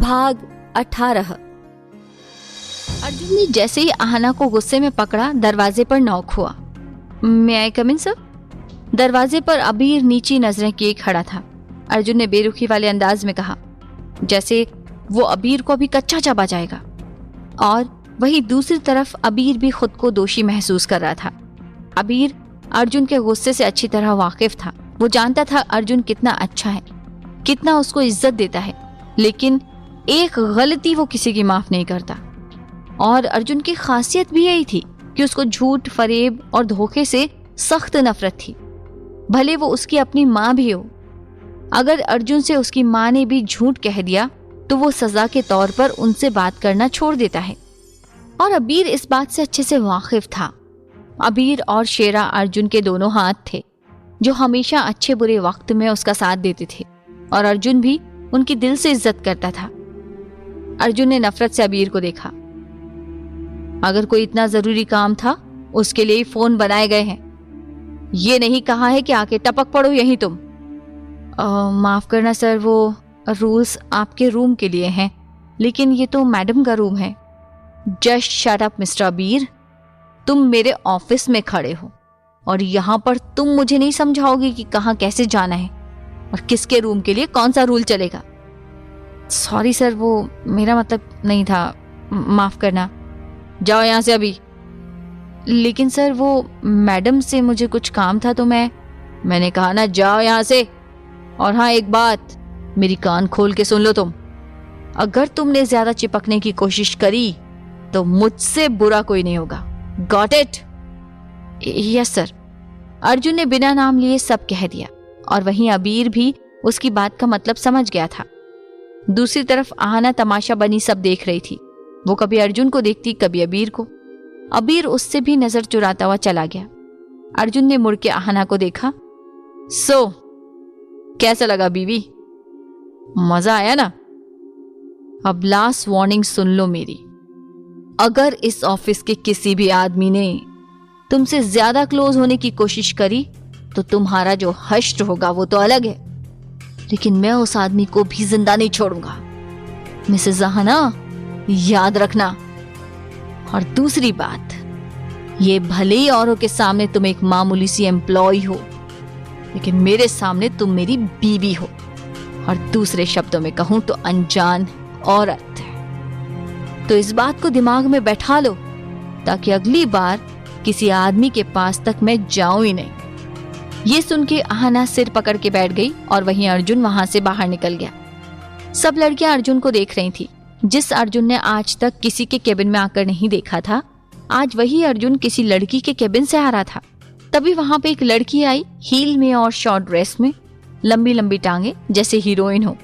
भाग 18। अर्जुन ने जैसे ही आहना को गुस्से में पकड़ा, दरवाजे पर नॉक हुआ। मे आई कम इन सर? दरवाजे पर अबीर नीची नजरें किए खड़ा था। अर्जुन ने बेरुखी वाले अंदाज में कहा, जैसे वो अबीर को अभी कच्चा चबा जाएगा। और वहीं दूसरी तरफ अबीर भी खुद को दोषी महसूस कर रहा था। अबीर अर्जुन के गुस्से से अच्छी तरह वाकिफ था। वो जानता था अर्जुन कितना अच्छा है, कितना उसको इज्जत देता है, लेकिन एक गलती वो किसी की माफ नहीं करता। और अर्जुन की खासियत भी यही थी कि उसको झूठ, फरेब और धोखे से सख्त नफरत थी, भले वो उसकी अपनी माँ भी हो। अगर अर्जुन से उसकी माँ ने भी झूठ कह दिया तो वो सजा के तौर पर उनसे बात करना छोड़ देता है। और अबीर इस बात से अच्छे से वाकिफ था। अबीर और शेरा अर्जुन के दोनों हाथ थे, जो हमेशा अच्छे बुरे वक्त में उसका साथ देते थे, और अर्जुन भी उनकी दिल से इज्जत करता था। अर्जुन ने नफरत से अबीर को देखा। अगर कोई इतना जरूरी काम था, उसके लिए ही फोन बनाए गए हैं। ये नहीं कहा है कि आके टपक पड़ो यहीं तुम। माफ करना सर, वो रूल्स आपके रूम के लिए हैं, लेकिन ये तो मैडम का रूम है। जस्ट शट अप मिस्टर अबीर। तुम मेरे ऑफिस में खड़े हो और यहाँ पर तुम मुझे नहीं समझाओगे कि कहाँ कैसे जाना है और किसके रूम के लिए कौन सा रूल चलेगा। सॉरी सर, वो मेरा मतलब नहीं था, माफ करना। जाओ यहाँ से अभी। लेकिन सर, वो मैडम से मुझे कुछ काम था तो मैंने कहा ना, जाओ यहाँ से। और हाँ, एक बात मेरी कान खोल के सुन लो तुम। अगर तुमने ज्यादा चिपकने की कोशिश करी तो मुझसे बुरा कोई नहीं होगा। Got it? Yes sir. Arjun ने बिना नाम लिए सब कह दिया, और वहीं अबीर भी उसकी बात का मतलब समझ गया था। दूसरी तरफ आहना तमाशा बनी सब देख रही थी। वो कभी अर्जुन को देखती, कभी अबीर को। अबीर उससे भी नजर चुराता हुआ चला गया। अर्जुन ने मुड़ के आहना को देखा। सो कैसा लगा बीवी? मजा आया ना? अब लास्ट वार्निंग सुन लो मेरी। अगर इस ऑफिस के किसी भी आदमी ने तुमसे ज्यादा क्लोज होने की कोशिश करी तो तुम्हारा जो हश्र होगा वो तो अलग है, लेकिन मैं उस आदमी को भी जिंदा नहीं छोड़ूंगा। मिसेस आहना, याद रखना। और दूसरी बात, ये भले ही औरों के सामने तुम एक मामूली सी एम्प्लॉय हो, लेकिन मेरे सामने तुम मेरी बीवी हो, और दूसरे शब्दों में कहूं तो अनजान औरत है। तो इस बात को दिमाग में बैठा लो, ताकि अगली बार किसी आदमी के पास तक मैं जाऊं ही नहीं। ये सुन के आहना सिर पकड़ के बैठ गई, और वहीं अर्जुन वहां से बाहर निकल गया। सब लड़कियां अर्जुन को देख रही थी। जिस अर्जुन ने आज तक किसी के केबिन में आकर नहीं देखा था, आज वही अर्जुन किसी लड़की के केबिन से आ रहा था। तभी वहां पे एक लड़की आई, हील में और शॉर्ट ड्रेस में, लंबी लंबी टांगे जैसे हीरोइन हो,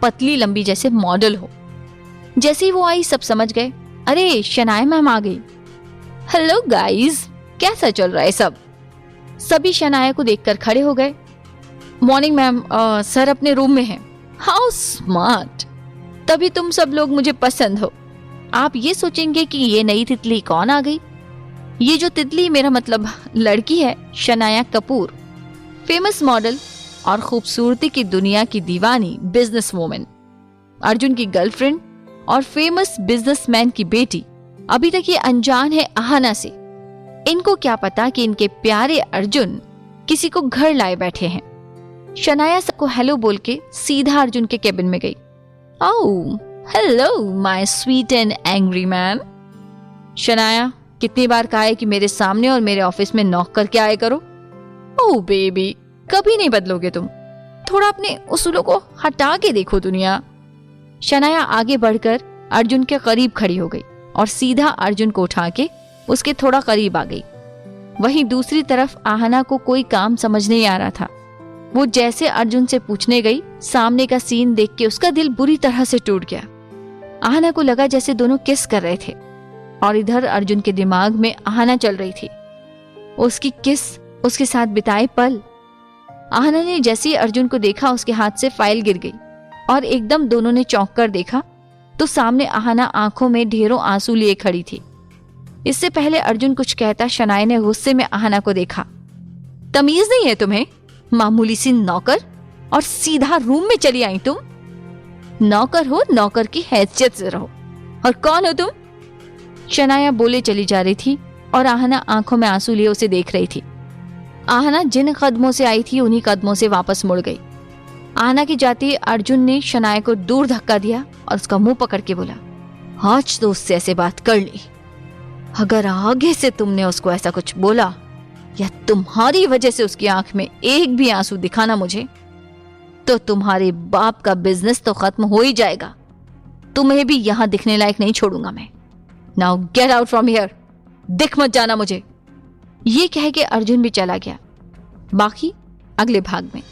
पतली लंबी जैसे मॉडल हो। जैसे ही वो आई सब समझ गए, अरे शनाया मैम आ गई। हेलो गाइस, कैसा चल रहा है सब? सभी शनाया को देखकर खड़े हो गए। मॉर्निंग मैम, सर अपने रूम में हैं। हाउ स्मार्ट, तभी तुम सब लोग मुझे पसंद हो। आप ये सोचेंगे कि ये नई तितली कौन आ गई। ये जो तितली, मेरा मतलब लड़की है, शनाया कपूर, फेमस मॉडल और खूबसूरती की दुनिया की दीवानी बिजनेस वूमेन, अर्जुन की गर्लफ्रेंड और फेमस बिजनेसमैन की बेटी। अभी तक ये अनजान है आहना से। इनको क्या पता कि इनके प्यारे अर्जुन किसी को घर लाए बैठे हैं। शनाया सबको हेलो बोल के सीधा अर्जुन के केबिन में गई। Oh hello my sweet and angry man. Shanaya, कितनी बार कहा है कि मेरे सामने और मेरे ऑफिस में नॉक करके आए करो। ओह बेबी, कभी नहीं बदलोगे तुम। थोड़ा अपने उसूलों को हटा के देखो दुनिया। शनाया आगे बढ़कर अर्जुन के करीब खड़ी हो गई और सीधा अर्जुन को उठा के उसके थोड़ा करीब आ गई। वहीं दूसरी तरफ आहना को कोई काम समझ नहीं आ रहा था। वो जैसे अर्जुन से पूछने गई, सामने का सीन देख के उसका दिल बुरी तरह से टूट गया। आहना को लगा जैसे दोनों किस कर रहे थे, और इधर अर्जुन के दिमाग में आहना चल रही थी, उसकी किस, उसके साथ बिताए पल। आहना ने जैसे ही अर्जुन को देखा, उसके हाथ से फाइल गिर गई और एकदम दोनों ने चौंक कर देखा तो सामने आहना आंखों में ढेरों आंसू लिए खड़ी थी। इससे पहले अर्जुन कुछ कहता, शनाया ने गुस्से में आहना को देखा। तमीज नहीं है तुम्हें? मामूली सी नौकर और सीधा रूम में चली आई तुम। नौकर हो, नौकर की हैसियत से रहो। और कौन हो तुम? शनाया बोले चली जा रही थी और आहना आंखों में आंसू लिए उसे देख रही थी। आहना जिन कदमों से आई थी उन्हीं कदमों से वापस मुड़ गई। आहना की जाती अर्जुन ने शनाया को दूर धक्का दिया और उसका मुंह पकड़ के बोला, आज तो उससे ऐसे बात कर ली। अगर आगे से तुमने उसको ऐसा कुछ बोला या तुम्हारी वजह से उसकी आंख में एक भी आंसू दिखाना मुझे, तो तुम्हारे बाप का बिजनेस तो खत्म हो ही जाएगा। तुम्हें भी यहां दिखने लायक नहीं छोड़ूंगा मैं। Now get out from here, दिख मत जाना मुझे। ये कह के अर्जुन भी चला गया। बाकी अगले भाग में।